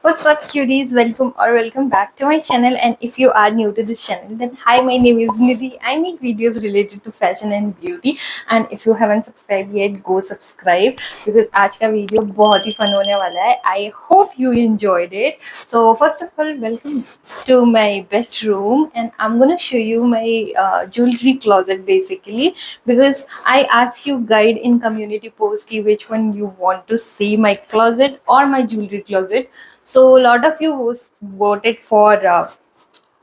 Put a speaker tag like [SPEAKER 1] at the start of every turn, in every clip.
[SPEAKER 1] What's up, cuties? Welcome or welcome back to my channel. And if you are new to this channel, then hi, my name is Nidhi. I make videos related to fashion and beauty. And if you haven't subscribed yet, go subscribe because आज का video बहुत ही fun होने वाला है. I hope you enjoyed it. So first of all, welcome to my bedroom, and I'm gonna show you my jewelry closet basically because I asked you guide in community post ki which one you want to see, my closet or my jewelry closet. So a lot of you voted for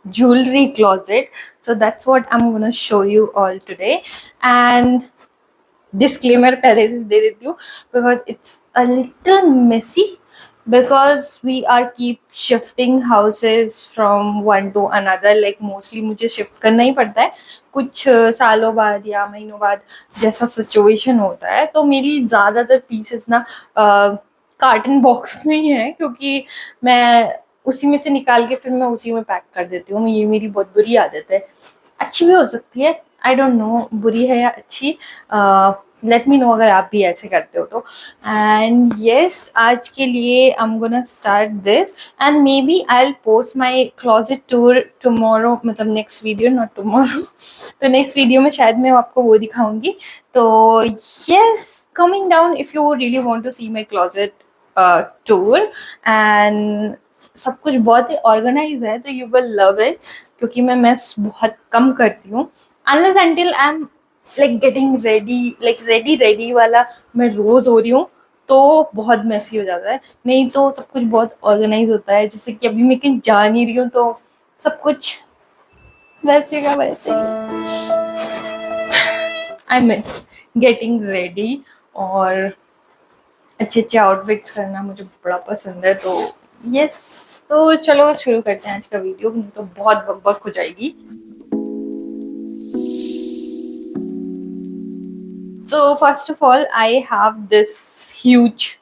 [SPEAKER 1] jewelry closet. So that's what I'm gonna show you all today. And disclaimer पहले से दे देती हूँ because it's a little messy because we are keep shifting houses from one to another. Like mostly मुझे shift करना ही पड़ता है कुछ सालों बाद या महीनों बाद जैसा सिचुएशन होता है. तो मेरी ज़्यादातर पीसेस ना कार्टन बॉक्स में ही है क्योंकि मैं उसी में से निकाल के फिर मैं उसी में पैक कर देती हूँ. ये मेरी बहुत बुरी आदत है. अच्छी भी हो सकती है, आई डोंट नो बुरी है या अच्छी. लेट मी नो अगर आप भी ऐसे करते हो तो. एंड येस, आज के लिए I am gonna start this and maybe I will post my closet tour tomorrow, मतलब नेक्स्ट वीडियो, नॉट टुमारो. तो नेक्स्ट वीडियो में शायद मैं आपको वो दिखाऊंगी. तो yes, coming down if you really want to see my closet tour. And सब कुछ बहुत ही ऑर्गेनाइज है तो यू विल लव इट क्योंकि मैं मेस बहुत कम करती हूँ. Unless until I am like getting ready, like ready वाला मैं रोज हो रही हूँ तो बहुत मेसी हो जाता है. नहीं तो सब कुछ बहुत ऑर्गेनाइज होता है. जैसे कि अभी मैं कहीं जा नहीं रही हूँ तो सब कुछ वैसे का वैसे ही. आई मिस गेटिंग रेडी और अच्छे अच्छे आउटफिट्स करना मुझे बड़ा पसंद है. तो यस, तो चलो शुरू करते हैं आज का वीडियो, नहीं तो बहुत बकबक हो जाएगी. So first of all, I have this huge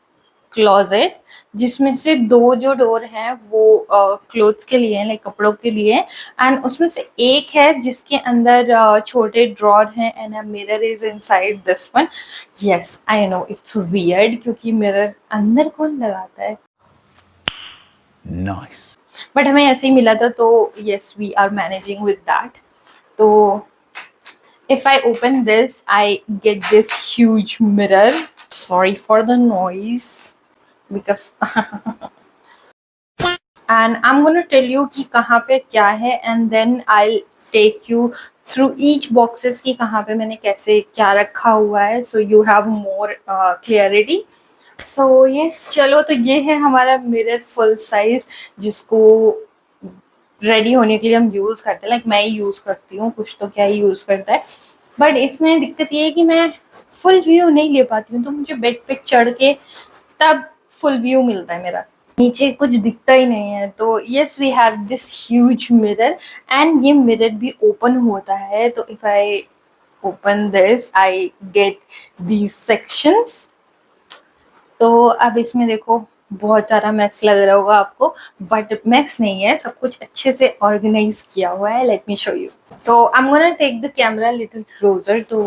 [SPEAKER 1] closet जिसमें से दो जो डोर हैं वो क्लोथ्स के लिए हैं, लाइक कपड़ों के लिए. एंड उसमें से एक है जिसके अंदर छोटे ड्रॉर हैं and a mirror is inside this one. Yes, I know it's weird क्योंकि मिरर अंदर कौन लगाता है. नाइस, बट हमें ऐसे ही मिला था तो yes, we are managing with that. तो if I open this, I get this huge mirror. Sorry for the noise because and I'm going to tell you कि कहाँ पे क्या है and then I'll take you through each boxes कि कहाँ पे मैंने कैसे क्या रखा हुआ है, so you have more clarity. So yes, चलो, तो ये है हमारा मिरर फुल साइज जिसको रेडी होने के लिए हम यूज़ करते हैं. लाइक मैं ही यूज़ करती हूँ, कुछ तो क्या ही यूज़ करता है. बट इसमें दिक्कत ये है कि मैं फुल व्यू नहीं ले पाती हूँ, तो मुझे बेड पे चढ़ के तब फुल व्यू मिलता है. मेरा नीचे कुछ दिखता ही नहीं है. तो yes, we have this huge mirror and ये मिरर भी ओपन होता है. तो if I open this I get these sections. तो अब इसमें देखो बहुत सारा मैस लग रहा होगा आपको, बट मैस नहीं है, सब कुछ अच्छे से ऑर्गेनाइज किया हुआ है. Let me show you. तो I am gonna take the camera little closer तो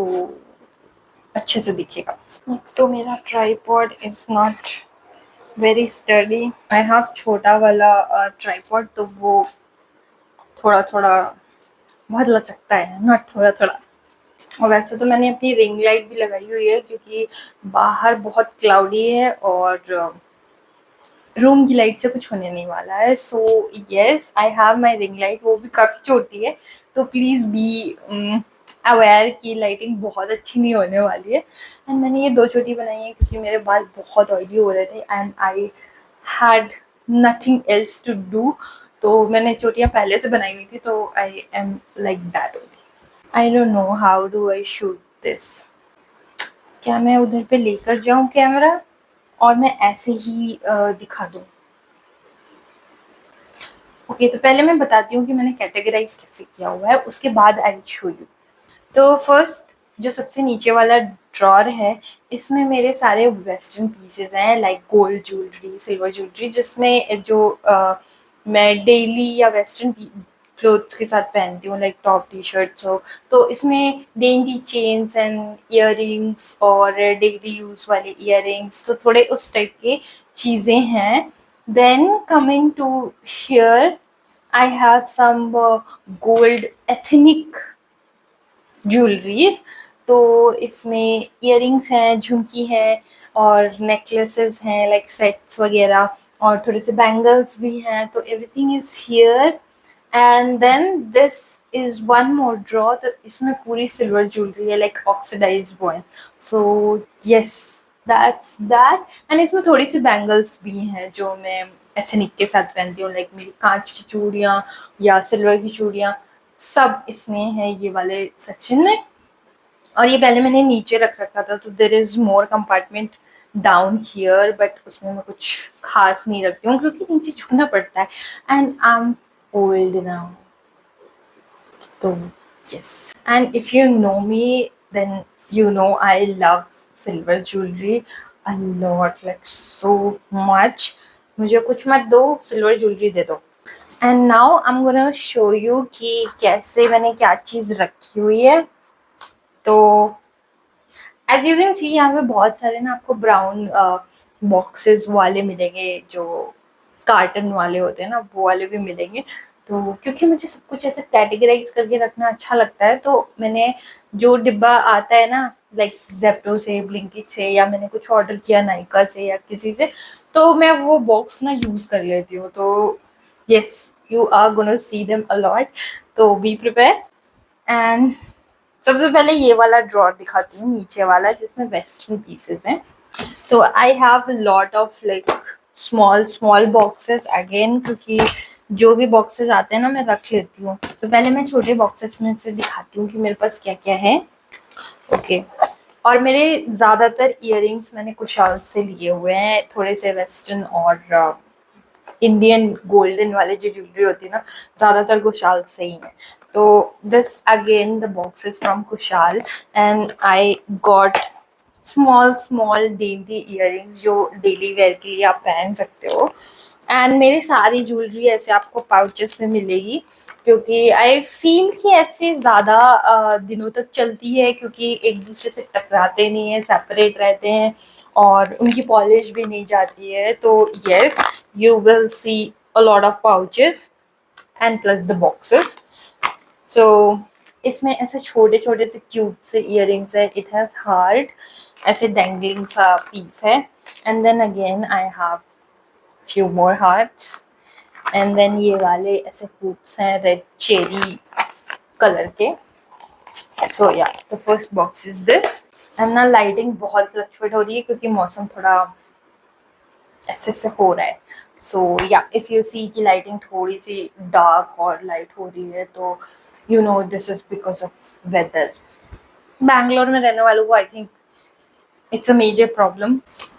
[SPEAKER 1] अच्छे से दिखेगा. तो मेरा tripod is not very sturdy. I have छोटा वाला ट्राइपॉड तो वो थोड़ा थोड़ा बहुत लचकता है, नॉट थोड़ा थोड़ा. और वैसे तो मैंने अपनी रिंग लाइट भी लगाई हुई है क्योंकि बाहर बहुत क्लाउडी है और रूम की लाइट से कुछ होने नहीं वाला है. So yes, I have my ring light. वो भी काफ़ी छोटी है तो प्लीज़ बी अवेयर कि लाइटिंग बहुत अच्छी नहीं होने वाली है. एंड मैंने ये दो छोटी बनाई है क्योंकि मेरे बाल बहुत ऑयली हो रहे थे and I had nothing else to do. तो मैंने चोटियाँ पहले से बनाई हुई थी तो I am like that only. I don't know how do I shoot this. क्या मैं उधर पे लेकर जाऊँ कैमरा और मैं ऐसे ही दिखा दूँ. ओके, तो पहले मैं बताती हूँ कि मैंने कैटेगराइज कैसे किया हुआ है, उसके बाद आई विल शो यू. तो फर्स्ट जो सबसे नीचे वाला ड्रॉर है इसमें मेरे सारे वेस्टर्न पीसेस हैं, like gold jewellery, silver jewellery, जिसमें जो मैं डेली या वेस्टर्न क्लोथ्स के साथ पहनती हूँ, लाइक टॉप टी शर्ट्स हो. तो इसमें डेंडी चेन्स एंड ईयरिंग्स और डेली यूज़ वाले ईयरिंग्स, तो थोड़े उस टाइप के चीज़ें हैं. Then coming to here, I have some gold ethnic jewelleries. तो इसमें इयररिंग्स हैं, झुमकी है और नेकलेसेस हैं लाइक सेट्स वगैरह, और थोड़े से बैंगल्स भी हैं। तो everything is here. And then this is one more drawer, तो इसमें पूरी सिल्वर ज्वेलरी है like oxidised one. So yes, that's that. And इसमें थोड़ी सी बैंगल्स भी हैं जो मैं एथनिक के साथ पहनती हूँ, लाइक मेरी कांच की चूड़ियाँ या सिल्वर की चूड़ियाँ, सब इसमें है ये वाले सेक्शन में। और ये पहले मैंने नीचे रख रखा था, तो there is more compartment down here, but उसमें मैं कुछ खास नहीं रखती हूँ क्योंकि नीचे छूना पड़ता है, and I am old now. तो yes, and if you know me, then you know I love silver jewelry a lot, like so much। मुझे कुछ मत दो, सिल्वर ज्वेलरी दे दो। And now I am gonna show you कि कैसे मैंने क्या चीज़ रखी हुई है। तो एज यू कैन सी यहाँ पे बहुत सारे ना आपको ब्राउन बॉक्सेस वाले मिलेंगे, जो कार्टन वाले होते हैं ना, वो वाले भी मिलेंगे। तो क्योंकि मुझे सब कुछ ऐसे कैटेगराइज करके रखना अच्छा लगता है, तो मैंने जो डिब्बा आता है ना, लाइक जेप्टो से, ब्लिंकिट से, या मैंने कुछ ऑर्डर किया नायका से या किसी से, तो मैं वो बॉक्स ना यूज कर लेती हूँ। तो yes, you are gonna see them a lot, तो बी प्रिपेयर। एंड सबसे पहले ये वाला ड्रॉर दिखाती हूँ, नीचे वाला, जिसमें वेस्टर्न पीसेस हैं। तो आई have lot of like small small boxes again, क्योंकि जो भी बॉक्सेस आते हैं ना मैं रख लेती हूँ। तो पहले मैं छोटे बॉक्सेस में से दिखाती हूँ कि मेरे पास क्या क्या है। ओके, और मेरे ज़्यादातर इयररिंग्स मैंने कुशाल से लिए हुए हैं, थोड़े से वेस्टर्न और इंडियन गोल्डन वाले जो ज्वेलरी होती है ना, ज़्यादातर कुशाल से ही है। तो this again the boxes from Kushal, and I got small small daily earrings जो डेली वेयर के लिए आप पहन सकते हो। एंड मेरी सारी ज्वेलरी ऐसे आपको पाउचेस में मिलेगी, क्योंकि आई फील कि ऐसे ज़्यादा दिनों तक चलती है, क्योंकि एक दूसरे से टकराते नहीं है, सेपरेट रहते हैं, और उनकी पॉलिश भी नहीं जाती है। तो yes, you will see a lot of pouches and plus the boxes। so इसमें ऐसे छोटे छोटे से क्यूट से इयररिंग्स है, इट हैज हार्ट, ऐसे डैंगलिंग सा पीस है। And then again I have few more hearts, and then ये वाले ऐसे हुप्स हैं रेड चेरी कलर के। सो या, the first box is this. And ना लाइटिंग बहुत फ्लक्चुएट हो रही है क्योंकि मौसम थोड़ा ऐसे से हो रहा है। सो या, इफ यू सी की लाइटिंग थोड़ी सी डार्क और लाइट हो रही है, तो you know this is because of weather. Bangalore में रहने वालों को I think it's a major problem।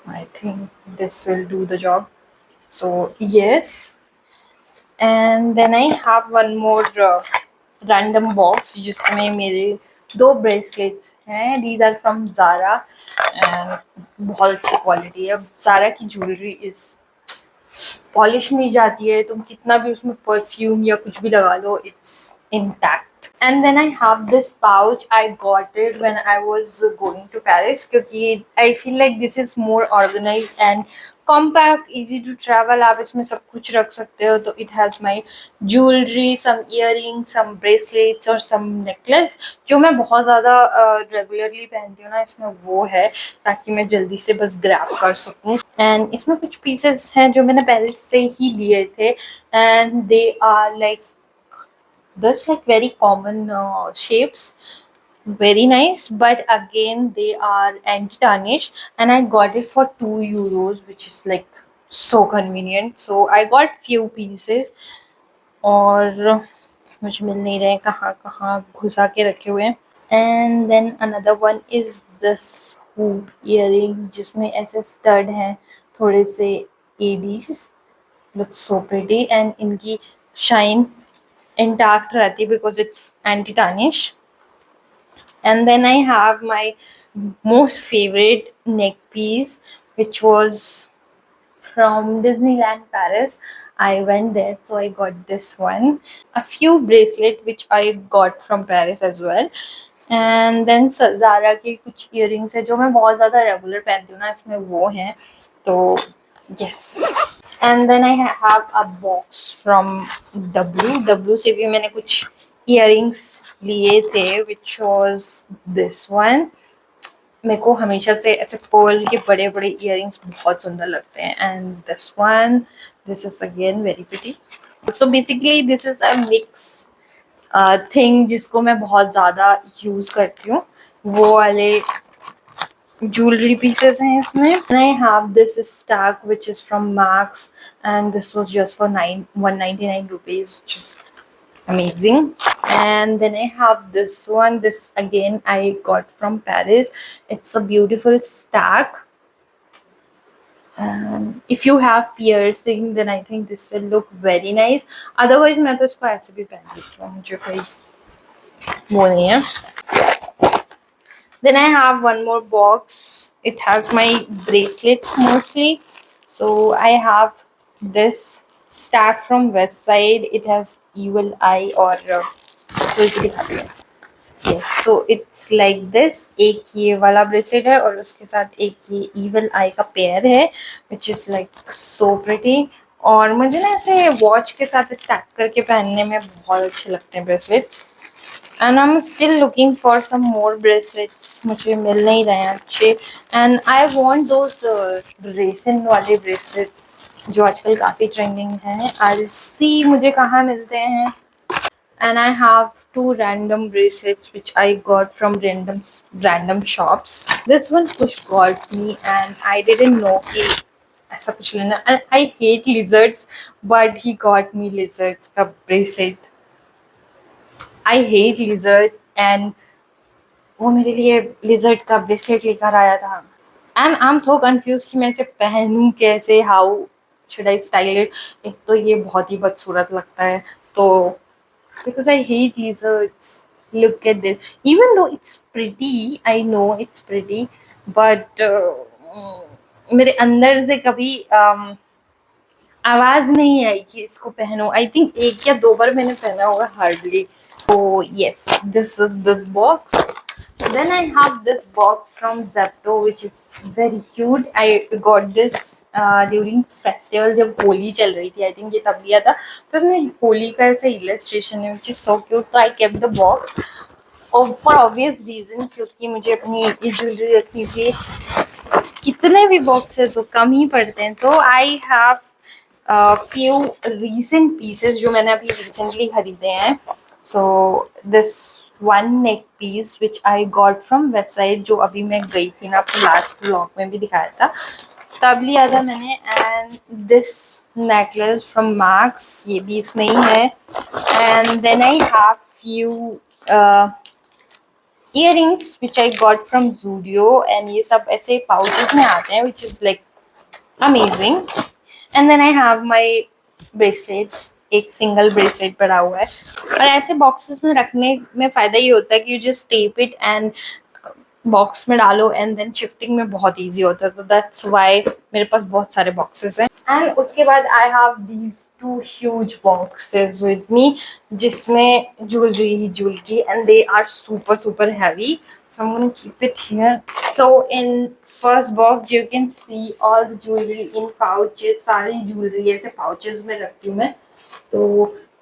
[SPEAKER 1] I think this will do the job। So yes, and then I have one more random box जिसमें मेरे दो ब्रेसलेट्स हैं। These are from Zara and बहुत अच्छी क्वालिटी है। Zara की jewellery is polish नहीं जाती है, तुम कितना भी उसमें परफ्यूम या कुछ भी लगा लो, it's intact. And then I have this pouch, I got it when I was going to Paris, क्योंकि I feel like this is more organised and compact, easy to travel, आप इसमें सब कुछ रख सकते हो। तो it has my jewellery, some earring, some bracelets और सम नेकलेस, जो मैं बहुत ज़्यादा रेगुलरली पहनती हूँ ना, इसमें वो है, ताकि मैं जल्दी से बस ग्रैब कर सकूँ। एंड इसमें कुछ पीसेस हैं जो मैंने पहले से ही लिए थे, and they are like this like very common shapes, very nice, but again they are anti-tarnish, and I got it for 2 euros, which is like so convenient। so I got few pieces, और मुझे मिल नहीं रहे, कहाँ कहाँ घुसा के रखे हुए हैं। And then another one is this hoop earrings, जिसमें ऐसे स्टड हैं, थोड़े से ADs, look so pretty, and इनकी शाइन intact रहती because it's anti-tarnish। And then I have my most favorite neck piece, which was from Disneyland Paris। I went there, so I got this one, a few bracelet which I got from Paris as well। and then Zara की कुछ earrings है जो मैं बहुत ज़्यादा regular पहनती हूँ ना, इसमें वो हैं। तो yes, and then I have a box from W से भी मैंने कुछ इयररिंग्स लिए थे, विच वाज दिस वन। मेरे को हमेशा से ऐसे पर्ल के बड़े बड़े इयररिंग्स बहुत सुंदर लगते हैं, and this one, this is again very pretty. So basically this is a mix thing जिसको मैं बहुत ज़्यादा यूज़ करती हूँ। वो वाले jewelry pieces हैं इसमें। And I have this stack which is from Max, and this was just for 199 rupees, which is amazing. And then I have this one. This again I got from Paris. It's a beautiful stack. And if you have piercing, then I think this will look very nice. Otherwise मैं तो इसको ऐसे भी पहन लेती हूँ, मुझे कोई वो नहीं है। Then I have one more box. It has my bracelets mostly. So I have this stack from West Side. It has Evil Eye or yes. So it's like this. एक ये वाला bracelet है और उसके साथ एक ये Evil Eye का पेयर है, which is like so pretty. और मुझे ना ऐसे वॉच के साथ स्टैक करके पहनने में बहुत अच्छे लगते हैं bracelets. And I'm still looking for some more bracelets. मुझे मिल नहीं रहे हैं अच्छे, and I want those resin वाले bracelets जो आजकल काफ़ी ट्रेंडिंग हैं। I'll see मुझे कहाँ मिलते हैं। And I have two random bracelets which I got from random shops. This one Kush got me, and I didn't know कि ऐसा कुछ लेना। And I hate lizards, but he got me lizards का bracelet. I hate lizard, and वो मेरे लिए lizard का bracelet लेकर आया था, and I am so confuse कि मैं इसे पहनूं कैसे, how should I style it. एक तो ये बहुत ही बदसूरत लगता है, तो because I hate lizards. Look at this, even though it's pretty, I know it's pretty, but मेरे अंदर से कभी आवाज़ नहीं आई कि इसको पहनो। आई थिंक एक या दो बार मैंने पहना होगा hardly. So yes, this is this box. Then I have this box from Zepto, which is very cute. I got this during festival जब होली चल रही थी। I think ये तब लिया था। तो इसमें होली का ऐसा illustration है, which is so cute. तो I kept the box. और for obvious reason, क्योंकि मुझे अपनी ये ज्वेलरी रखनी थी। कितने भी बॉक्सेस हो कम ही पड़ते हैं। तो I have few recent pieces जो मैंने अभी recently खरीदे हैं। So this one neck piece which I got from West Side, जो अभी मैं गई थी ना, आपको लास्ट ब्लॉग में भी दिखाया था, तब लिया था मैंने। And this necklace from Max, ये भी इसमें ही है। And then I have few earrings which I got from Zudio, and ये सब ऐसे पाउचेस में आते हैं, which is like amazing. And then I have my bracelet, एक सिंगल ब्रेसलेट पड़ा हुआ है। और ऐसे बॉक्सेस में रखने में फ़ायदा ये होता है कि you just tape it and box में डालो, एंड देन शिफ्टिंग में बहुत इजी होता है। तो दैट्स वाई मेरे पास बहुत सारे बॉक्सेस हैं। एंड उसके बाद I have these two huge boxes with me, जिसमें ज्वेलरी ही jewellery, and they are super super heavy. So I'm going to keep it here. So in first box you can see all the jewelry in pouches. सारी jewelry ऐसे pouches में रखती हूँ मैं. So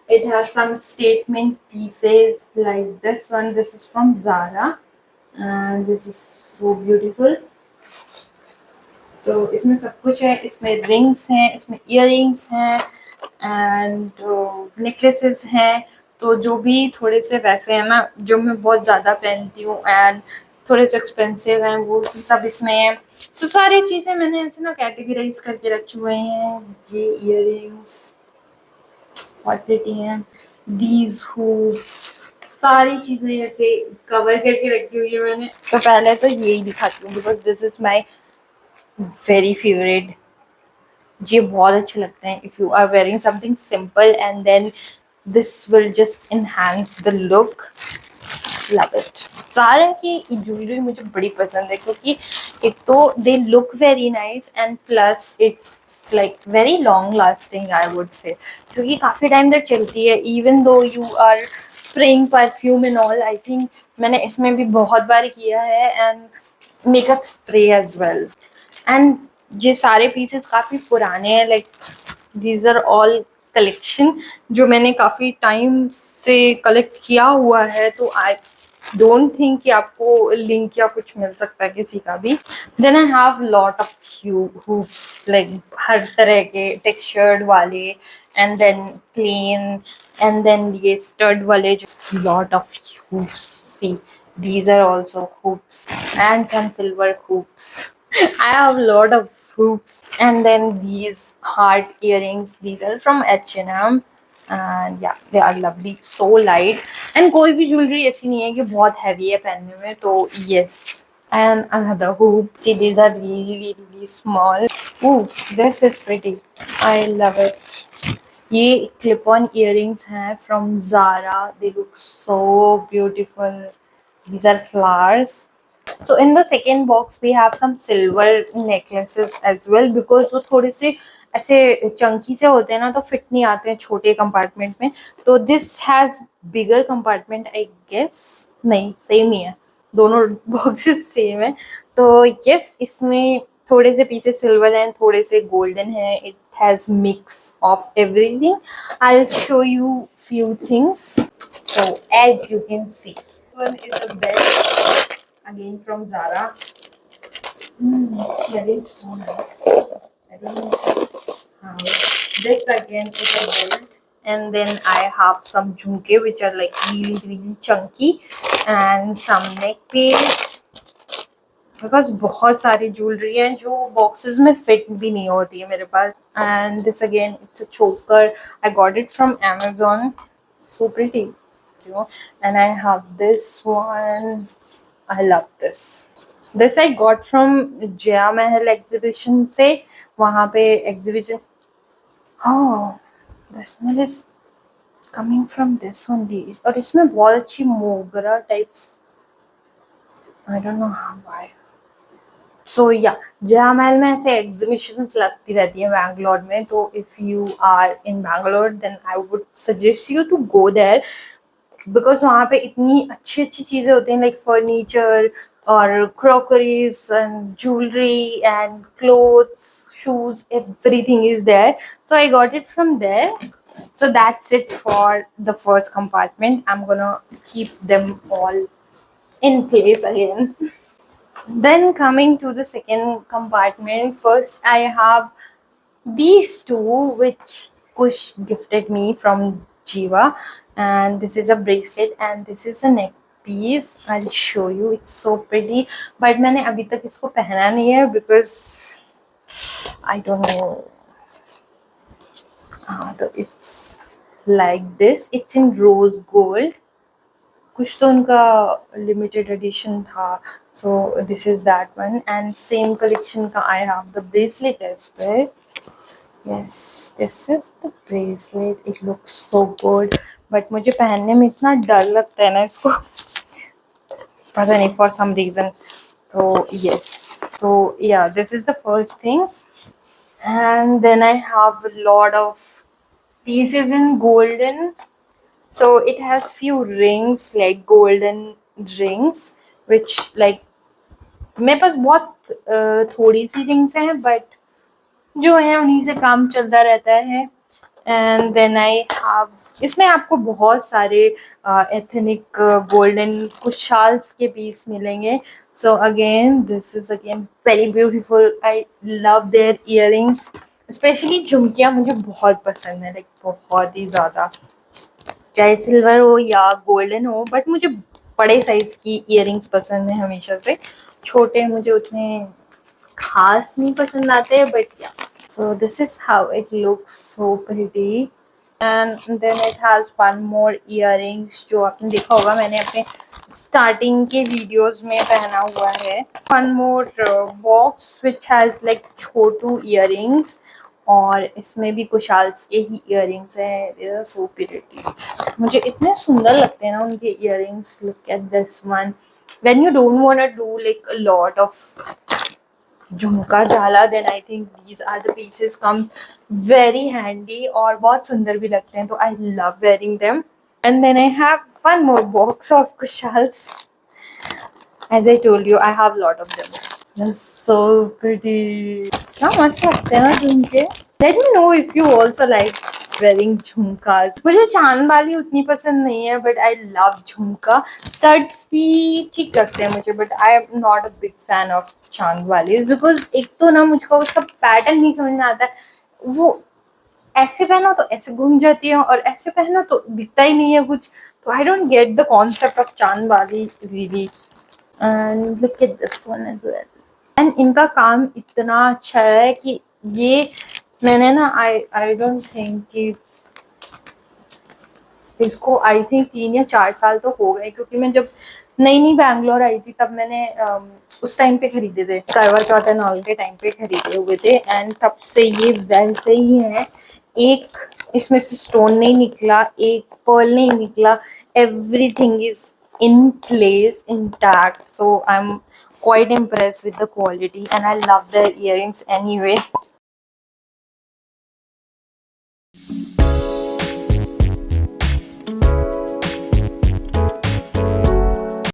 [SPEAKER 1] it has some statement pieces like this one. This is from Zara, and this is so beautiful. तो इसमें सब कुछ है, इसमें रिंग्स हैं, इसमें इयररिंग्स हैं, एंड नेकलेसेस हैं। तो जो भी थोड़े से वैसे हैं ना, जो मैं बहुत ज़्यादा पहनती हूँ एंड थोड़े से एक्सपेंसिव हैं, वो सब इसमें हैं। सो सारी चीज़ें मैंने ऐसे ना कैटेगराइज करके रखी हुई हैं। ये इयररिंग्स बहुत प्रिटी हैं, दीज हुप्स, सारी चीज़ें ऐसे कवर करके रखी हुई है मैंने। तो पहले तो यही दिखाती हूँ, because this is my very favourite. ये बहुत अच्छे लगते हैं if you are wearing something simple, and then this will just enhance the look. Love it. Zara की ज्वेलरी मुझे बड़ी पसंद है, क्योंकि एक तो they look very nice, and plus it's like very long lasting I would say, क्योंकि काफ़ी टाइम तक चलती है। Even though you are spraying perfume and all, I think मैंने इसमें भी बहुत बार किया है, and makeup spray as well. And ये सारे पीसेस काफ़ी पुराने हैं, like These are all collection जो मैंने काफ़ी टाइम से कलेक्ट किया हुआ है, तो आई डोंट थिंक कि आपको लिंक या कुछ मिल सकता है किसी का भी. Then I have lot of hoops, like हर तरह के टेक्सचर्ड वाले, and then plain, and then ये स्टड वाले जो lot of hoops. See, these are also hoops and some silver hoops. I have a lot of hoops. And then these heart earrings. These are from H&M. And yeah, they are lovely, so light. And कोई भी jewellery ऐसी नहीं है कि बहुत heavy है पहनने में, तो yes. And another hoop. See, these are really really small. Ooh, this is pretty. I love it. ये क्लिप ऑन इयरिंग्स हैं from Zara. They look so beautiful. These are flowers. So in the second box we have some silver necklaces as well, because वो थोड़े से ऐसे चंकी से होते हैं ना, तो फिट नहीं आते हैं छोटे कंपार्टमेंट में. तो this has bigger compartment I guess. नहीं, सेम ही है, दोनों बॉक्सेस सेम है. तो यस, इसमें थोड़े से पीसेस सिल्वर हैं, थोड़े से गोल्डन है. It has mix of everything. I will show you few things. So as you can see, one is the best, again from Zara. That is so nice. I don't know how. This again is a gold, and then I have some jhumke which are like really really chunky, and some neck piece. Because बहुत सारी jewellery हैं जो boxes में fit भी नहीं होती है मेरे पास. And this again it's a choker. I got it from Amazon. So pretty. And I have this one. I love this. This I got from Jaya Mahal exhibition से. वहाँ पे exhibition. Oh, the smell is coming from this only. और इसमें बहुत अच्छी मोगरा types. I don't know why. सो या जया महल में ऐसे एग्जीबिशंस लगती रहती है बैंगलोर में. तो if you are in Bangalore then I would suggest you to go there, because वहाँ पे इतनी अच्छी अच्छी चीज़ें होती हैं, लाइक फर्नीचर और crockeries and jewellery and clothes, shoes, everything is there. So I got it from there. So that's it for the first compartment. I'm gonna keep them all in place again. Then coming to the second compartment, first I have these two which Kush gifted me from Jiva, and this is a bracelet and this is a neck piece. I'll show you, it's so pretty, but मैंने अभी तक इसको पहना नहीं है because I don't know. It's like this. It's in rose gold. कुछ तो उनका लिमिटेड एडिशन था. So this is that one. And same collection का I have the bracelet as well. Yes, this is the bracelet. It looks so good, but मुझे पहनने में इतना डर लगता है ना इसको, पता नहीं, फॉर सम रीजन. तो yes, so yeah this is the first thing. And then I have lot of pieces in golden. So it has few rings, like golden rings, which like मेरे पास बहुत थोड़ी सी रिंग्स हैं, but जो है उन्हीं से काम चलता रहता है. एंड देन आई हैव, इसमें आपको बहुत सारे एथनिक गोल्डन कुछ शाल्स के पीस मिलेंगे. So again this is again very beautiful. I love their earrings, especially झुमकियाँ मुझे बहुत पसंद है, लाइक बहुत ही ज़्यादा, चाहे सिल्वर हो या गोल्डन हो. बट मुझे बड़े साइज़ की इयरिंग्स पसंद है हमेशा से. छोटे मुझे उतने खास नहीं पसंद आते, but yeah. So this is how it looks, so pretty. And then it has one more earrings जो आपने देखा होगा, मैंने अपने स्टार्टिंग के वीडियोस में पहना हुआ है. One more box which has like Chhotu earrings, और इसमें भी कुशाल्स के ही इयरिंग्स हैं. सो प्रिटी, मुझे इतने सुंदर लगते हैं ना उनके earrings. Look at this one. When you don't want to do like a lot of jhumka jhala, then I think these are the pieces come very handy, और बहुत सुंदर भी लगते हैं. तो I love wearing them. And then I have one more box of Kushals. As I told you, I have lot of them. They're so pretty. हाँ, मस्त लगते हैं ना झुमके. Let me know if you also like wearing झुमकास. मुझे चांद वाली उतनी पसंद नहीं है, but I love झुमका. Studs भी ठीक लगते हैं मुझे, but I am not a big fan of चांद वाली because एक तो ना मुझको उसका पैटर्न नहीं समझ में आता है. वो ऐसे पहनो तो ऐसे घूम जाती है और ऐसे पहनो तो दिखता ही नहीं है कुछ. तो I don't get the concept of चांद वाली really. And look at this one as well. And इनका काम इतना अच्छा है कि ये मैंने ना आई डोंट थिंक कि इसको आई थिंक 3 या 4 साल तो हो गए, क्योंकि मैं जब नई नई बैंगलोर आई थी तब मैंने उस टाइम पे खरीदे थे, करवा चौथ एंड ऑल के टाइम पे खरीदे हुए थे. एंड तब से ये वैसे ही है. एक इसमें से स्टोन नहीं निकला, एक पर्ल नहीं निकला. Everything is in place intact, so I'm quite impressed with the quality and I love the earrings anyway.